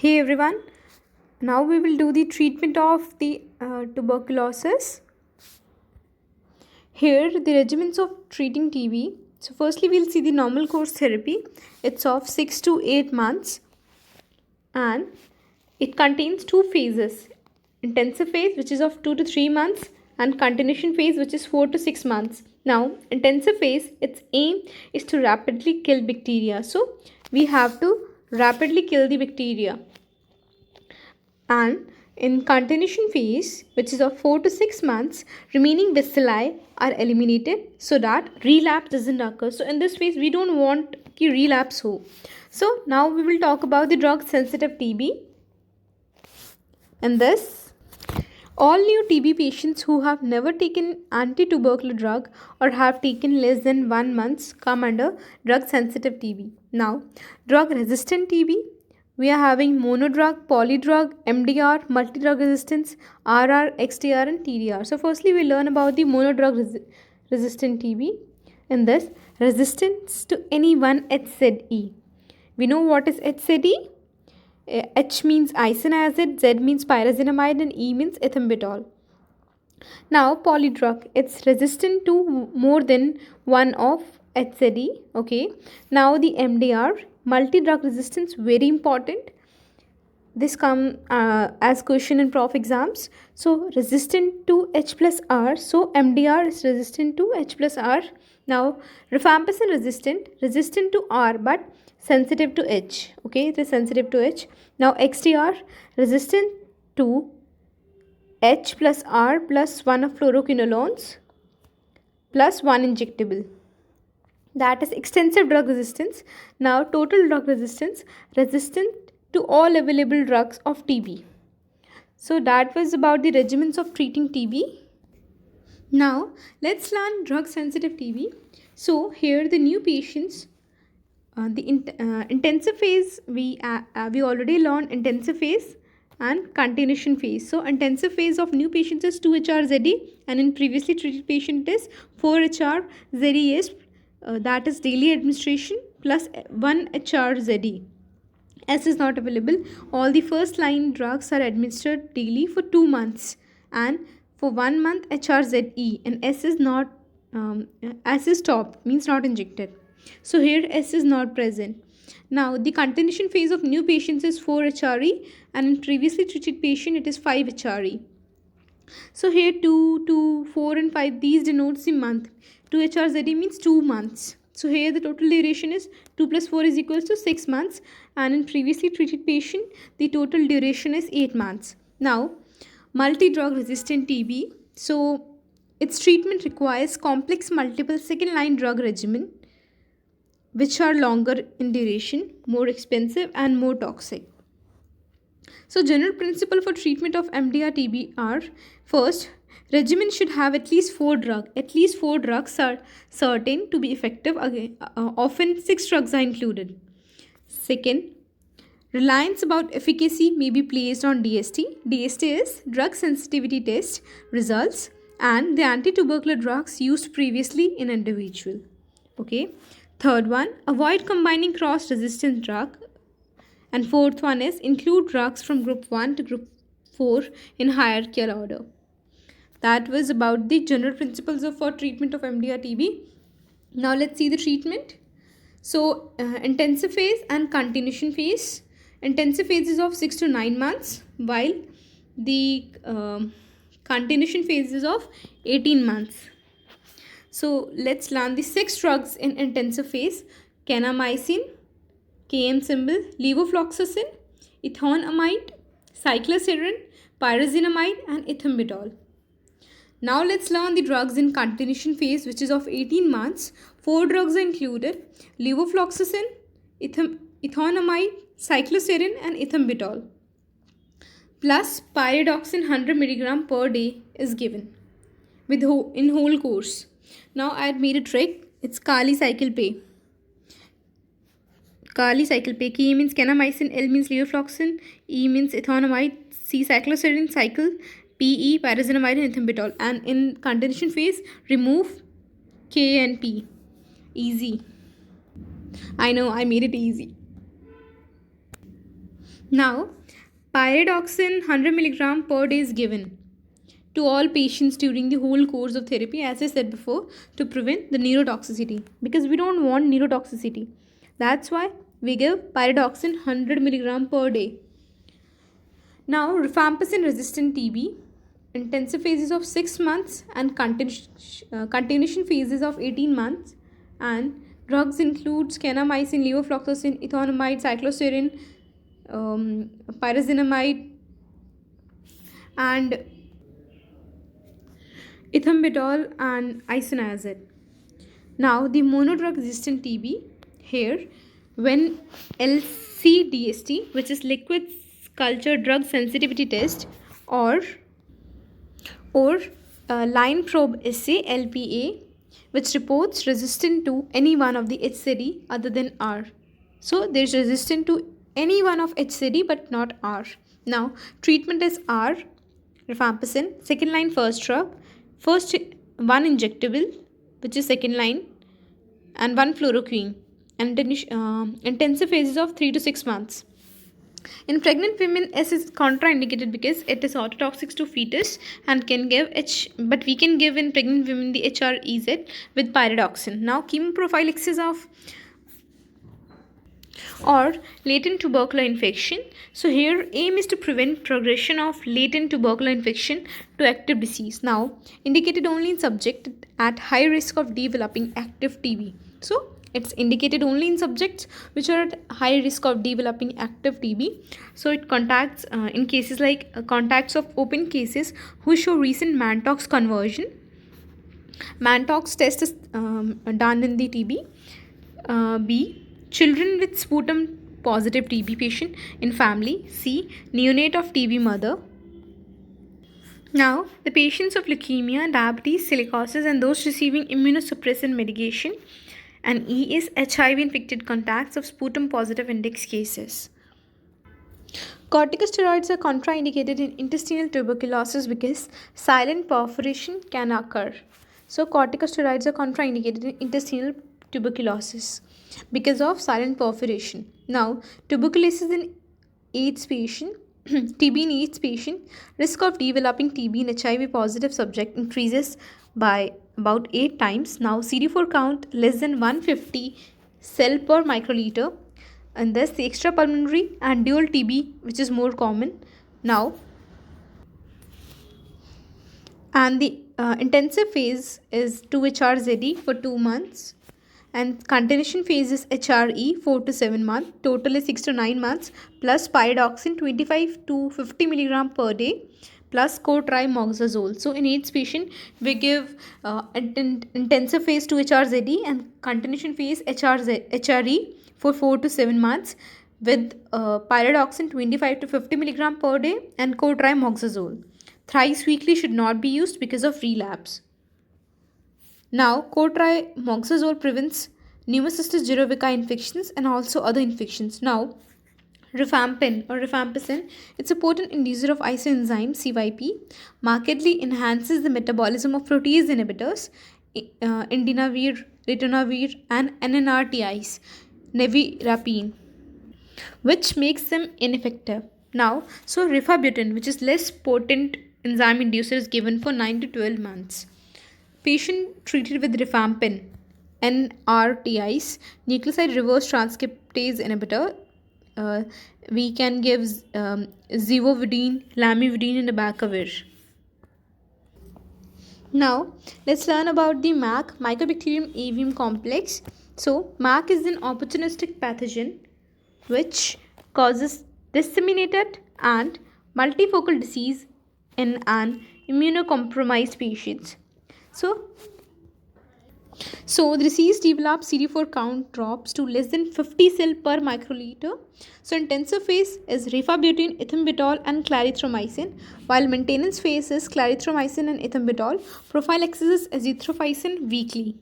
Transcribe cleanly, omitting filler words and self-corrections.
Hey everyone, now we will do the treatment of the tuberculosis. Here, the regimens of treating TB. So, firstly, we'll see the normal course therapy. It's of 6 to 8 months and it contains two phases: intensive phase, which is of 2 to 3 months, and continuation phase, which is 4 to 6 months. Now, intensive phase, its aim is to rapidly kill bacteria. So, we have to rapidly kill the bacteria. And in continuation phase, which is of 4 to 6 months, remaining bacilli are eliminated so that relapse doesn't occur. So in this phase, we don't want ki relapse ho. So now we will talk about the drug sensitive TB. In this, all new TB patients who have never taken anti-tubercular drug or have taken less than 1 month come under drug sensitive TB. Now, drug resistant TB, we are having monodrug, polydrug, MDR, multidrug resistance, RR, XDR and TDR. So firstly we learn about the monodrug resistant TB. In this, resistance to any one HZE. We know what is HZE. H means isoniazid, Z means pyrazinamide and E means ethambutol. Now polydrug, it's resistant to more than one of HZE. Okay. Now the MDR, multi-drug resistance, very important. This come as question in prof exams. So resistant to H plus R. So MDR is resistant to H plus R. Now rifampicin resistant to R but sensitive to H. Okay, it is sensitive to H. Now XDR resistant to H plus R plus 1 of fluoroquinolones plus 1 injectable. That is extensive drug resistance. Now total drug resistance, resistant to all available drugs of TB. So that was about the regimens of treating TB. Now let's learn drug sensitive TB. So here the new patients, intensive phase, we already learned intensive phase and continuation phase. So intensive phase of new patients is 2-HRZE and in previously treated patient is 4-HRZE, that is daily administration plus 1-HRZE. S is not available. All the first line drugs are administered daily for 2 months and for 1 month HRZE, and S is not S is stopped, means not injected. So here S is not present. Now the continuation phase of new patients is 4-HRE and in previously treated patient it is 5-HRE. So here 2, 2, 4 and 5, these denotes the month. 2-HRZE means 2 months. So here the total duration is 2 plus 4 is equals to 6 months and in previously treated patient the total duration is 8 months. Now multi-drug resistant TB. So its treatment requires complex multiple second line drug regimen which are longer in duration, more expensive and more toxic. So general principle for treatment of MDR TB are: first, regimen should have at least 4 drugs. At least 4 drugs are certain to be effective. Again, often 6 drugs are included. Second, reliance about efficacy may be placed on DST. DST is drug sensitivity test results and the anti-tubercular drugs used previously in individual. Okay. Third one, avoid combining cross-resistant drug. And fourth one is include drugs from group 1 to group 4 in hierarchical order. That was about the general principles of for treatment of MDR TB. Now let's see the treatment. So intensive phase and continuation phase. Intensive phase is of 6 to 9 months while the continuation phase is of 18 months. So let's learn the 6 drugs in intensive phase: kanamycin, KM symbol, levofloxacin, ethonamide, cycloserine, pyrazinamide and ethambutol. Now let's learn the drugs in continuation phase which is of 18 months. 4 drugs are included: levofloxacin, ethonamide, cycloserine and ethambutol. Plus pyridoxine 100 mg per day is given in whole course. Now I had made a trick. It's Kali cycle pay. Kali cycle pay. K means kanamycin, L means levofloxacin, E means ethonamide, C cycloserine, cycle, PE pyrazinamide and ethambutol. And in continuation phase, remove K and P. Easy. I know I made it easy. Now, pyridoxine 100 milligram per day is given to all patients during the whole course of therapy, as I said before, to prevent the neurotoxicity, because we don't want neurotoxicity. That's why we give pyridoxine 100 milligram per day. Now, rifampicin resistant TB, intensive phases of 6 months and continuation phases of 18 months, and drugs include scanamycin, levofloxacin, ethonamide, cycloserine, pyrazinamide, and ethambutol and isoniazid. Now, the monodrug resistant TB, here when LCDST, which is liquid culture drug sensitivity test, or line probe assay LPA, which reports resistant to any one of the HCD other than R. So there is resistant to any one of HCD but not R. Now treatment is R, rifampicin, second line first drug, first one injectable, which is second line, and one fluoroquine, and intensive phases of 3 to 6 months. In pregnant women, S is contraindicated because it is autotoxic to fetus and can give but we can give in pregnant women the HREZ with pyridoxine. Now, chemoprophylaxis of or latent tubercular infection. So here aim is to prevent progression of latent tubercular infection to active disease. Now, indicated only in subject at high risk of developing active TB. So it's indicated only in subjects which are at high risk of developing active TB. So it contacts in cases like contacts of open cases who show recent Mantox conversion. Mantox test is done in the TB. B. Children with sputum positive TB patient in family. C. Neonate of TB mother. Now, the patients of leukemia, diabetes, silicosis, and those receiving immunosuppressant medication. And E is HIV infected contacts of sputum positive index cases. Corticosteroids are contraindicated in intestinal tuberculosis because silent perforation can occur. So corticosteroids are contraindicated in intestinal tuberculosis because of silent perforation. Now, tuberculosis in AIDS patient, TB in AIDS patient, risk of developing TB in HIV positive subject increases by about 8 times. Now, CD4 count less than 150 cell per microliter, and thus the extrapulmonary and dual TB, which is more common now. And the intensive phase is 2-HRZE for 2 months, and continuation phase is HRE 4 to 7 months. Total is 6 to 9 months, plus pyridoxine 25 to 50 milligram per day, plus cotrimoxazole. So in AIDS patient, we give intensive phase 2-HRZE and continuation phase HRE for 4 to 7 months with pyridoxine 25 to 50 milligram per day and cotrimoxazole. Thrice weekly should not be used because of relapse. Now, cotrimoxazole prevents Pneumocystis jirovecii infections and also other infections. Now, rifampin or rifampicin, it's a potent inducer of isoenzyme CYP, markedly enhances the metabolism of protease inhibitors, indinavir, ritonavir, and NNRTIs, nevirapine, which makes them ineffective. Now, so rifabutin, which is less potent enzyme inducer, is given for 9 to 12 months. Patient treated with rifampin, NRTIs, nucleoside reverse transcriptase inhibitor, we can give zivovudine, lamivudine, and abacavir. Now, let's learn about the MAC, Mycobacterium avium complex. So, MAC is an opportunistic pathogen which causes disseminated and multifocal disease in an immunocompromised patient. So the disease develops, CD4 count drops to less than 50 cell per microliter. So intensive phase is rifabutin, ethambutol, and clarithromycin, while maintenance phase is clarithromycin and ethambutol. Prophylaxis is azithromycin weekly.